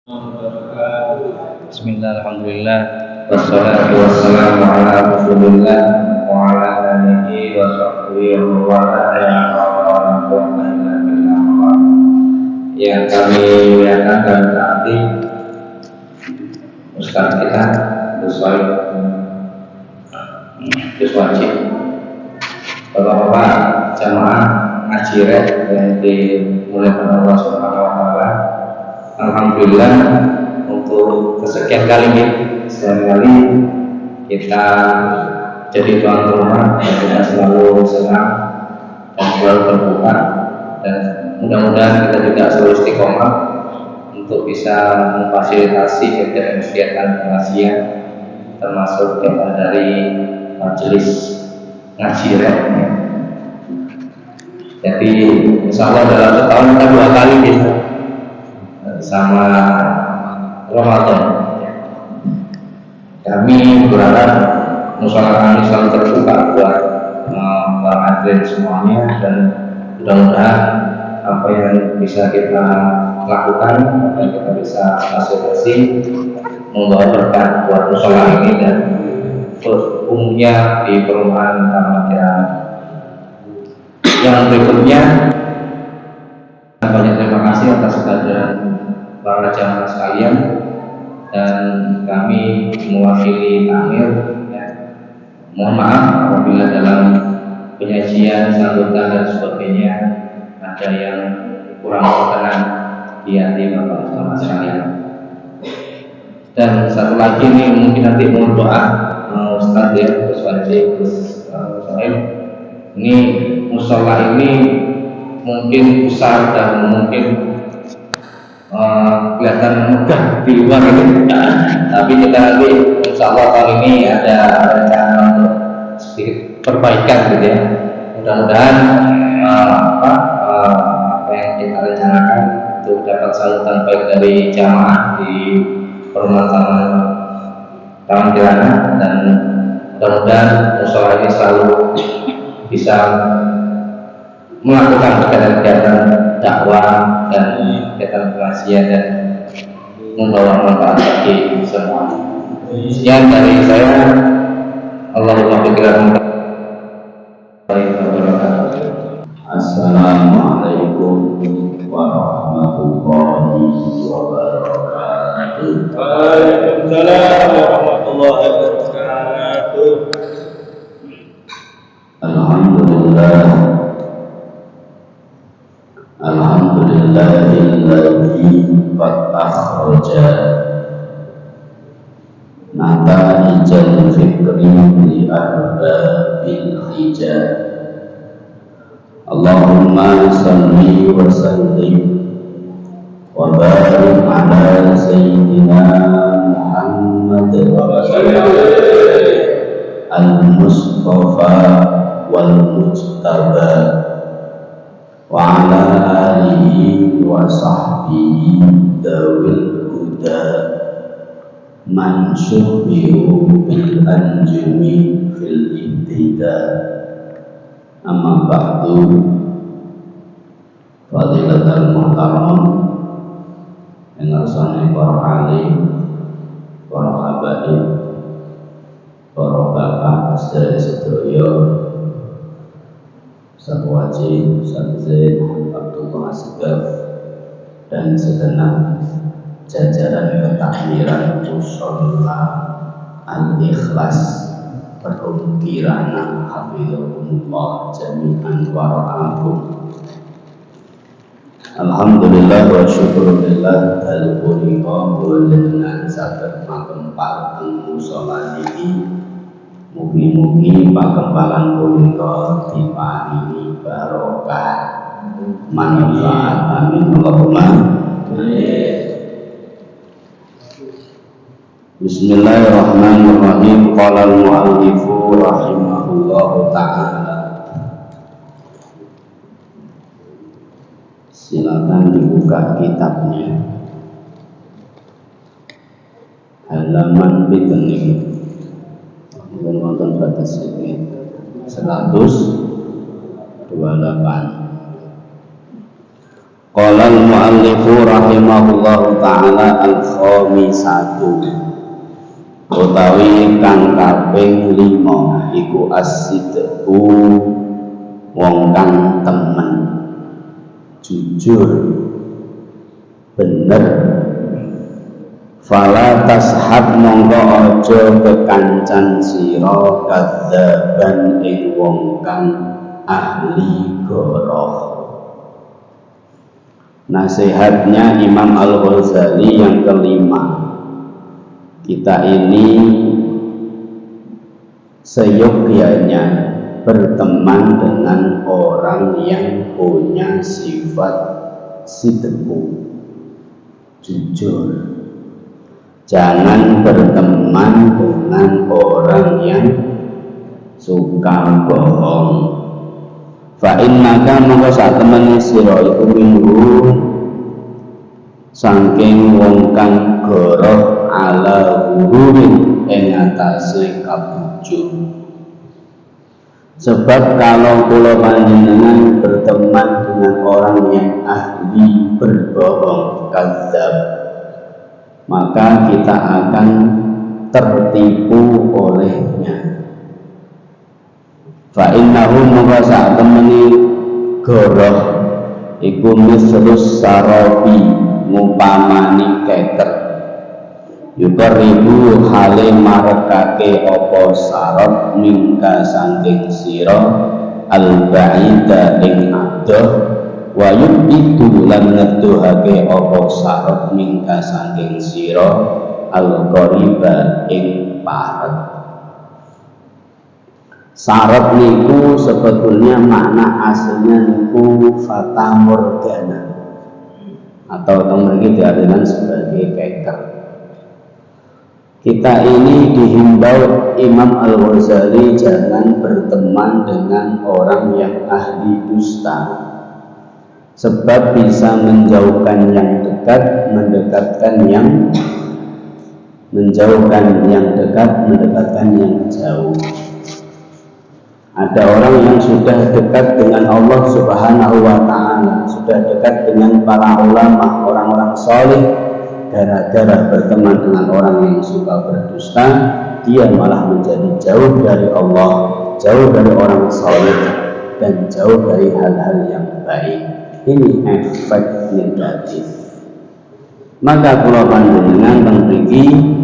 Bismillah, alhamdulillah, wassalatu wassalamu ala rasulillah wa ala alihi wa sahbihi wa ala yang kami muliakan dan taati Ustaz kita Gus Wajib, Bapak-bapak jamaah ngaji yang dimuliakan Allah Subhanahu wa taala. Alhamdulillah untuk kesekian kalinya kita jadi tuan rumah dan kita selalu senang dan selalu terbuka, dan mudah-mudahan kita juga selalu istiqomah untuk bisa memfasilitasi kegiatan pengajian termasuk kegiatan dari majelis ngaji ya. Jadi insya Allah dalam setahun kita 2 kali bisa sama Ramadan. Kami berharap musyawarah kami selalu terbuka buat para hadirin semuanya, dan mudah-mudahan apa yang bisa kita lakukan, apa yang kita bisa fasilitasi membawa berkah buat musyawarah ini dan umumnya di perumahan Taman Kirana. Yang berikutnya, banyak terima kasih atas kehadiran para jamaah sekalian, dan kami mewakili Amir ya. Mohon maaf apabila dalam penyajian, sambutan dan sebagainya ada yang kurang berkenan di hati Bapak jamaah sekalian. Dan satu lagi ini mungkin nanti mohon doa Ustaz ya, Gus Wajib, Gus Sohaib. Ini musola ini mungkin besar dan mungkin kelihatan megah di luar itu, tapi kita nanti insya Allah tahun ini ada rencana untuk sedikit perbaikan gitu ya. Mudah-mudahan apa yang kita rencanakan untuk dapat sambutan baik dari jamaah di perumahan Taman Kirana, dan mudah-mudahan musyawarah ini selalu bisa melakukan kegiatan dakwah dan kegiatan pengajian dan membawa manfaat bagi semua. Sekian dari saya. Allahumma bikiran. Assalamualaikum warahmatullahi wabarakatuh. Waalaikumsalam warahmatullahi wabarakatuh. Alhamdulillahilladzi qad akhraja nataijal fikri li arbabil hijab. Allahumma salli wa sallim wa barik ala sayyidina Muhammad al-Mustafa wal Mujtaba wa ala alihi wa sahbihi dawil huda man syubbihu bil anjumi fil ihtida. Amma ba'du, fadilatul muhtaram yang rasanya para alim, para habaib, para bapak sedaya, Ustaz Wajib, Ustaz Zain, Abdullah Asgaf, dan segenap jajaran ketakmiran Musholla Al-Ikhlas Perum Kirana hafizahumullah jami'an warahmatullahi. Alhamdulillah wa syukurillah al-qurika dengan saged makempal teng musholla niki. Mugi-mugi pakempalan punika diparingi barokah manfaat, amin Allahumma amin. Bismillahirrahmanirrahim. Qala al-mu'allifu rahimahullahu ta'ala. Silakan dibuka kitabnya halaman pitengih, mungkin nonton batas ini 128. Qala al-muallifu rahimahullahu ta'ala al-khamisatu utawi kang kaping 5 iku as-sidqu wong kang temen jujur bener. Fala tashab mongko aja kekancan sira kadzaban ing wong kang ahli goroh. Nasihatnya Imam Al-Ghazali yang kelima, kita ini seyogyanya berteman dengan orang yang punya sifat sidqu, jujur. Jangan berteman dengan orang yang suka bohong. Fa innaka mongko sak temene sira iku minggu saking wong kang goroh ala hururin ing atase kabujuk. Sebab kalau kula panjenengan berteman dengan orang yang ahli berbohong, kadzab, maka kita akan tertipu olehnya. Fa innahu mongko sak temeni goroh iku mislus sarabi ngupamani keker yukaribu hale marekake apa sarab mingka saking sira al-ba'ida ing adoh wa yubidu lan ngeduhake apa sarab mingka saking sira al-qariba ing parek. Sarab niku sebetulnya makna aslinya niku fata morgana atau mungkin diartikan sebagai keker. Kita ini dihimbau Imam Al-Ghazali jangan berteman dengan orang yang ahli dusta, sebab bisa menjauhkan yang dekat, mendekatkan yang menjauhkan yang dekat, mendekatkan yang jauh. Ada orang yang sudah dekat dengan Allah Subhanahu wa Ta'ala, sudah dekat dengan para ulama, orang-orang saleh, gara-gara berteman dengan orang yang suka berdusta, dia malah menjadi jauh dari Allah, jauh dari orang saleh, dan jauh dari hal-hal yang baik. Ini efek negatif. Maka kula panjenengan mriki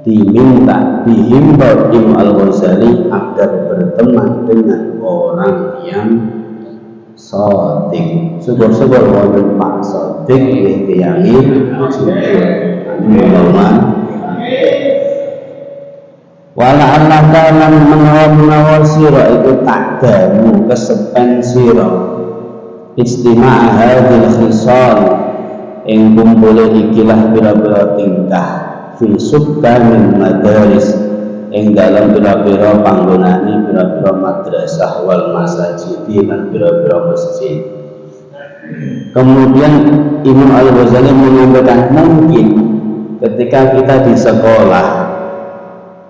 dihimbau Imam Al-Ghazali agar berteman dengan orang yang shadiq. Syukur-syukur wonten Pak Shadiq nggih tiyangi jujur. Wala Allah ta'ala menawa sira iku takdamu kesepen sira istima'a hadhil khisal ing kumpule ikilah pira-pira tingkah fi subkanil madaris ing dalam pira-pira panggonane pira-pira madrasah wal masajid lan pira-pira masjid. Kemudian Imam Al-Ghazali menyampaikan mungkin ketika kita di sekolah,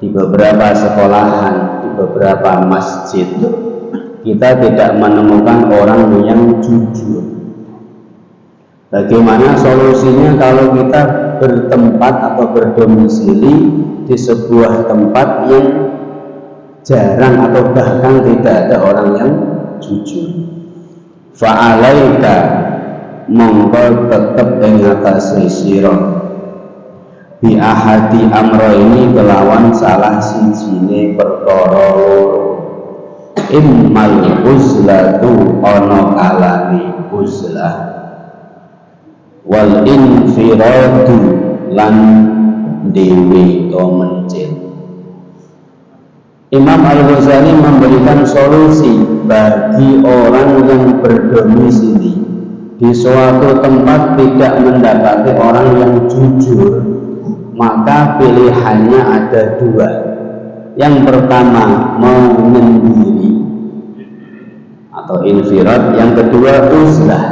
di beberapa sekolahan, di beberapa masjid, kita tidak menemukan orang yang jujur. Bagaimana solusinya kalau kita bertempat atau berdomisili di sebuah tempat yang jarang atau bahkan tidak ada orang yang jujur? Fa'alaika mongko tetep ing atase sira bi ahadi amro ini kelawan salah sijine perkara loro. Immal uzlatu ana kalane uzlah wal infiradu lan dewi to mencil. Imam Al-Ghazali memberikan solusi bagi orang yang berdomisili di suatu tempat tidak mendapati orang yang jujur, maka pilihannya ada dua. Yang pertama menyendiri atau infirad, yang kedua uzlah.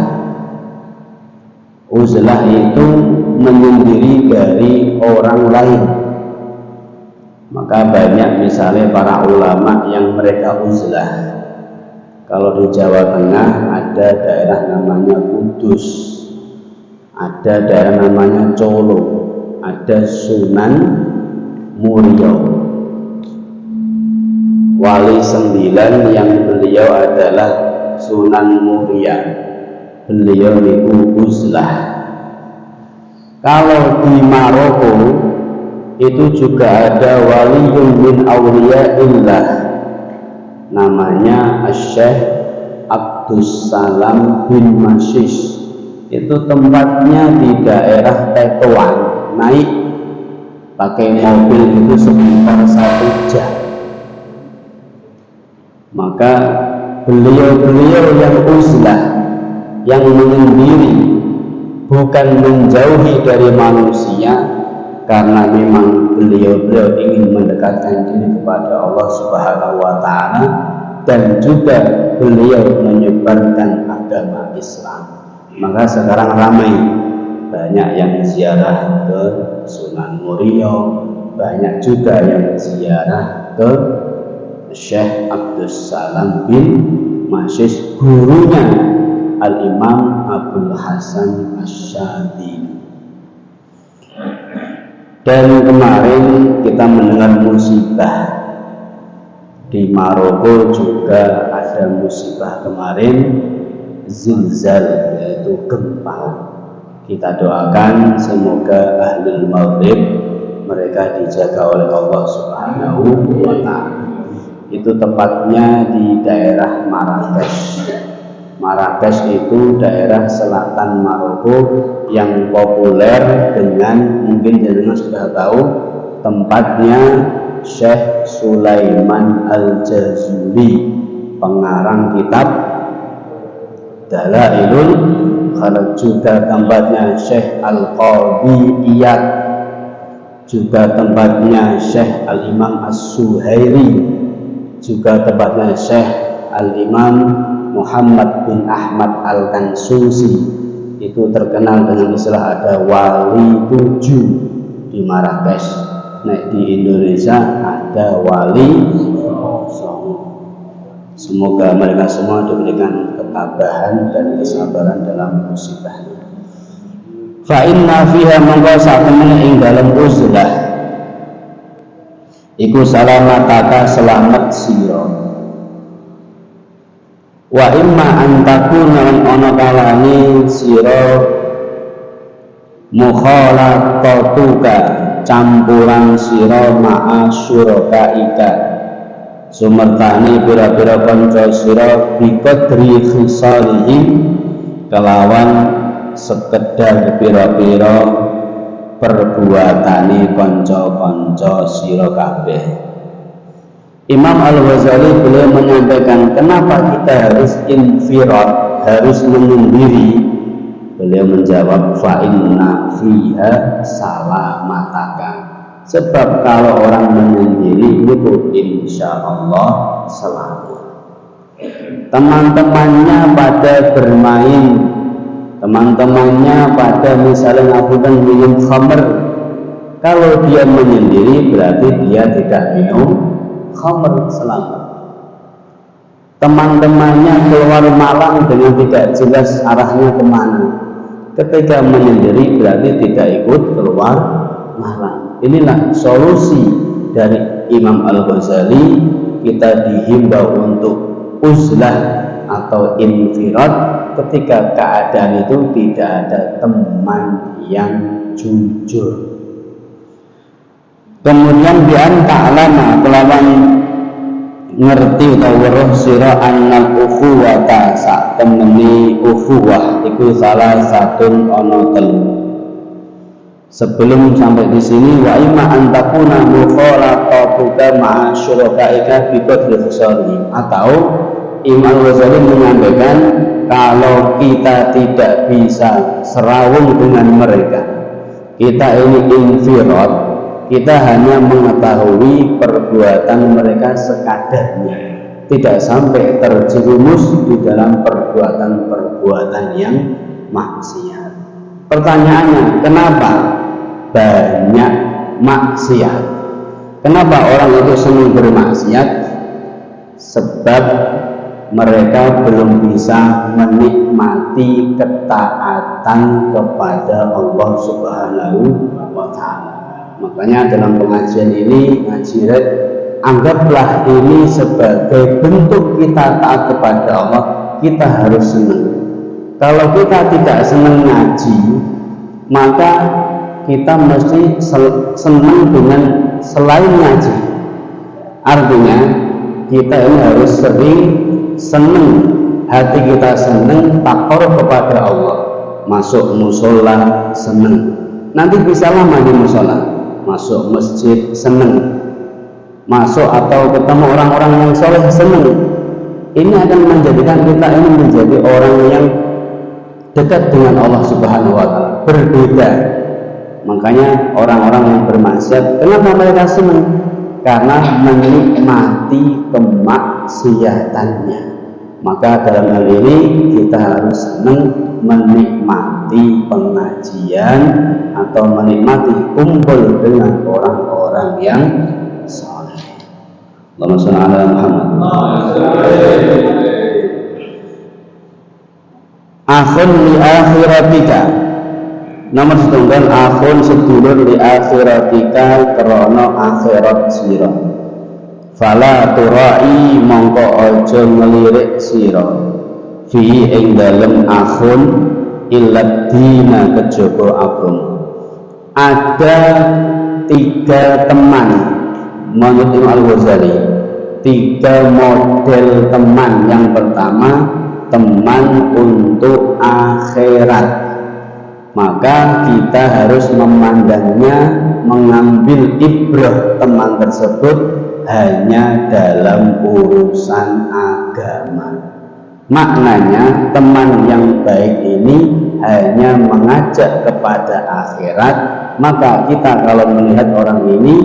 Uzlah itu menyendiri dari orang lain. Maka banyak misalnya para ulama yang mereka uzlah. Kalau di Jawa Tengah ada daerah namanya Kudus. ada daerah namanya Colo, ada Sunan Muria. Wali 9 yang beliau adalah Sunan Muria. Beliau itu uzlah. Kalau di Maroko itu juga ada waliyun min awliyaillah, namanya Syekh Abdus Salam bin Mashish. Itu tempatnya di daerah Tetuan. Naik pakai mobil itu sekitar 1 jam. Maka beliau-beliau yang uzlah, yang menyendiri, bukan menjauhi dari manusia, karena memang beliau-beliau ingin mendekatkan diri kepada Allah Subhanahu wa Ta'ala, dan juga beliau menyebarkan agama Islam. Maka sekarang ramai, banyak yang ziarah ke Sunan Muria, banyak juga yang ziarah ke Syekh Abdus Salam bin Mashish, gurunya Al-Imam Abdul Hasan Asy-Syadzili. Dan kemarin kita mendengar musibah di Maroko, juga ada musibah kemarin, zilzal, yaitu gempa. Kita doakan semoga ahlul maghrib mereka dijaga oleh Allah Subhanahu wa Ta'ala. Itu tepatnya di daerah Marrakesh. Marrakesh itu daerah selatan Maroko yang populer dengan, mungkin jenengan sudah tahu, tempatnya Syekh Sulaiman Al-Jazuli, pengarang kitab Dalailul Khairah. Juga tempatnya Syekh Al-Qadhi Iyad, juga tempatnya Syekh Al-Imam As-Suhairi, juga tempatnya Syekh Al-Imam Muhammad bin Ahmad Al-Kansusi. Itu terkenal dengan istilah ada wali 7 di Marrakesh. Nah, di Indonesia ada wali 0. Semoga mereka semua diberikan ketabahan dan kesabaran dalam musibahnya. Fa inna fiha mangka satemene ing dalem uzlah iku salamataka, selamat sira. Wa imma antakuna lan ana kalane sira mukhalatatuka, campuran sira ma'a syurakaika, sumertani pira-pira kanca sira biqadri khisalihim, kelawan sekedar pira-pira perbuatane kanca-kanca sira kabeh. Imam Al-Ghazali beliau menyampaikan kenapa kita harus infirad, harus menyendiri. Beliau menjawab fa inna fiha salamataka, sebab kalau orang menyendiri itu insyaallah selamat. Teman-temannya pada bermain, teman-temannya pada misalnya ngabukan minum khamr, kalau dia menyendiri berarti dia tidak minum khamr, selamat. Teman-temannya keluar malam dengan tidak jelas arahnya kemana, ketika menyendiri berarti tidak ikut keluar malam. Inilah solusi dari Imam Al-Ghazali. Kita dihimbau untuk uzlah atau infirad ketika keadaan itu tidak ada teman yang jujur. Kemudian bian ta'lama, kelawan ngerti utawa weruh sira annal ukhuwata, sak temeni ukhuwah iku salah satun ana telu. Sebelum sampai di sini, wa imma antakuna mukhalatatuka ma'a syurakaika biqadri khisali, atau Imam Ghazali menyampaikan kalau kita tidak bisa serawung dengan mereka, kita ini infirad, kita hanya mengetahui perbuatan mereka sekadarnya, tidak sampai terjerumus di dalam perbuatan-perbuatan yang maksiat. Pertanyaannya, kenapa banyak maksiat? Kenapa orang itu senang bermaksiat? Sebab mereka belum bisa menikmati ketaatan kepada Allah Subhanahu wa Ta'ala. Makanya dalam pengajian ini, ngaji red, anggaplah ini sebagai bentuk kita taat kepada Allah. Kita harus senang. Kalau kita tidak senang ngaji, maka kita mesti senang dengan selain ngaji. Artinya kita ini harus sering senang, hati kita senang, takor kepada Allah. Masuk musola senang, nanti bisa lama di musola. Masuk masjid senang, masuk atau ketemu orang-orang yang soleh senang. Ini akan menjadikan kita ini menjadi orang yang dekat dengan Allah Subhanahu wa Ta'ala. Berbeda. Makanya orang-orang yang bermaksiat, kenapa mereka senang? Karena menikmati kemaksiatannya. Maka dalam hal ini kita harus senang menikmati pengajian atau menikmati kumpul dengan orang-orang yang saleh. Allahumma shalli ala Muhammad. Akhun li akhiratika. Nomor setunggal, akhun sedulur li akhiratika krana akhirat sira. Fala turai mongko aja ngelirik sira fi ing dalem akhun illad dina kejaba agama. Ada 3 teman menurut Imam Al-Ghazali, 3 model teman. Yang pertama, teman untuk akhirat. Maka kita harus memandangnya, mengambil ibrah teman tersebut hanya dalam urusan agama. Maknanya teman yang baik ini hanya mengajak kepada akhirat. Maka kita kalau melihat orang ini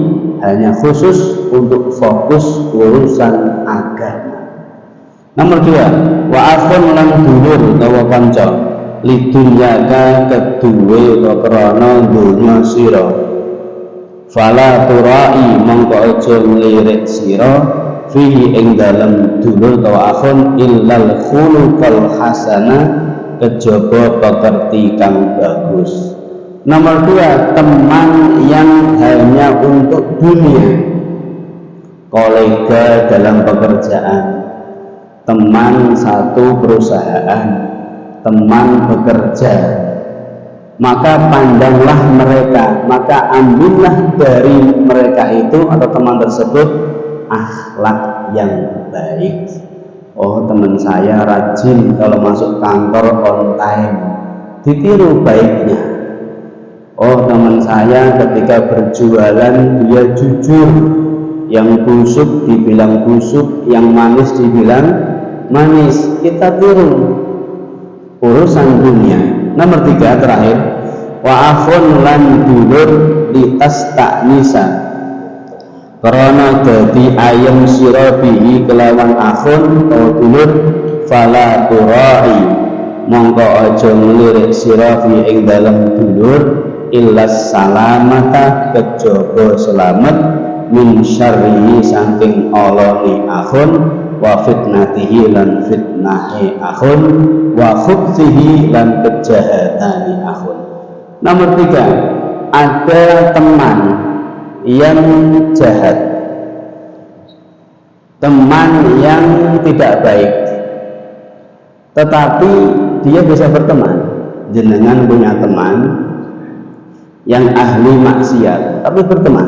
hanya khusus untuk fokus urusan agama. Nomor 2, wa akhun lan dulur utawa kanca lidunyaka kedue krana dunya sira. Fala turai mongko aja ngelirik sira fihi ing dalem dulur utawa akhun illal khuluqal hasanah kejaba pekerti kang bagus. Nomor 2, teman yang hanya untuk dunia, kolega dalam pekerjaan, teman satu perusahaan, teman bekerja. Maka pandanglah mereka, maka ambillah dari mereka itu atau teman tersebut akhlak yang baik. Oh, teman saya rajin kalau masuk kantor on time, ditiru baiknya. Oh, teman saya ketika berjualan dia jujur, yang busuk dibilang busuk, yang manis dibilang manis, kita tiru. Urusan dunia. Nomor 3 terakhir, wa akhun lan dulur litas taknisa karena dadi ayam sira bihi kelawan akhun atau dulur fala turai mongko aja ngelirik sira fi ing dalem dulur illas salamata kejaba selamat min syarri saking oloni akhun wa fitnatihi lan fitnahi akhun wa khubsihi lan kejahatani akhun. Nomor 3, ada teman yang jahat, teman yang tidak baik, tetapi dia bisa berteman. Jenengan punya teman yang ahli maksiat tapi berteman,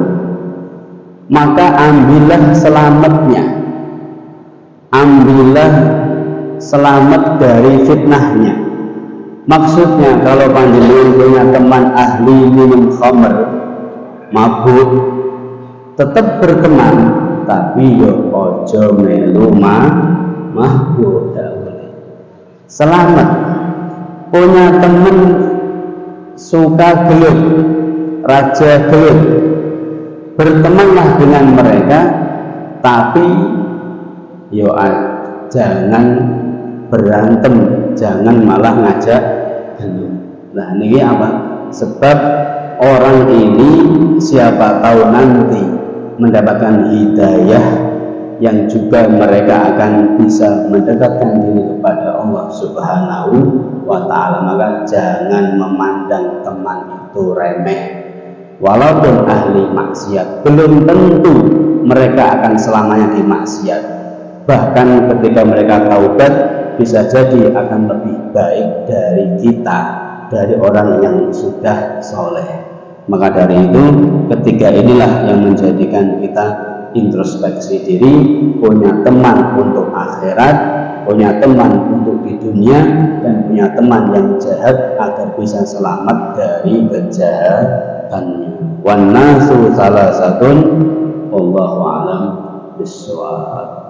maka ambillah selamatnya, ambillah selamat dari fitnahnya. Maksudnya kalau panjenengan punya teman ahli minum khamr, mabuk, tetap berteman, tapi yo ojo melu mabuk, tidak boleh. Selamat. Punya teman suka gelut, raja gelut, bertemanlah dengan mereka, tapi yo jangan berantem, jangan malah ngajak gelut. Nah, ini apa? Sebab orang ini siapa tahu nanti mendapatkan hidayah yang juga mereka akan bisa mendekatkan diri kepada Allah Subhanahu wa Ta'ala. Maka jangan memandang teman itu remeh. Walaupun ahli maksiat, belum tentu mereka akan selamanya di maksiat. Bahkan ketika mereka taubat, bisa jadi akan lebih baik dari kita, dari orang yang sudah soleh. Maka dari itu, ketiga inilah yang menjadikan kita introspeksi diri, punya teman untuk akhirat, punya teman untuk di dunia, dan punya teman yang jahat agar bisa selamat dari kejahatannya. Wan nasu salasatun, wallahu a'lam bishawab.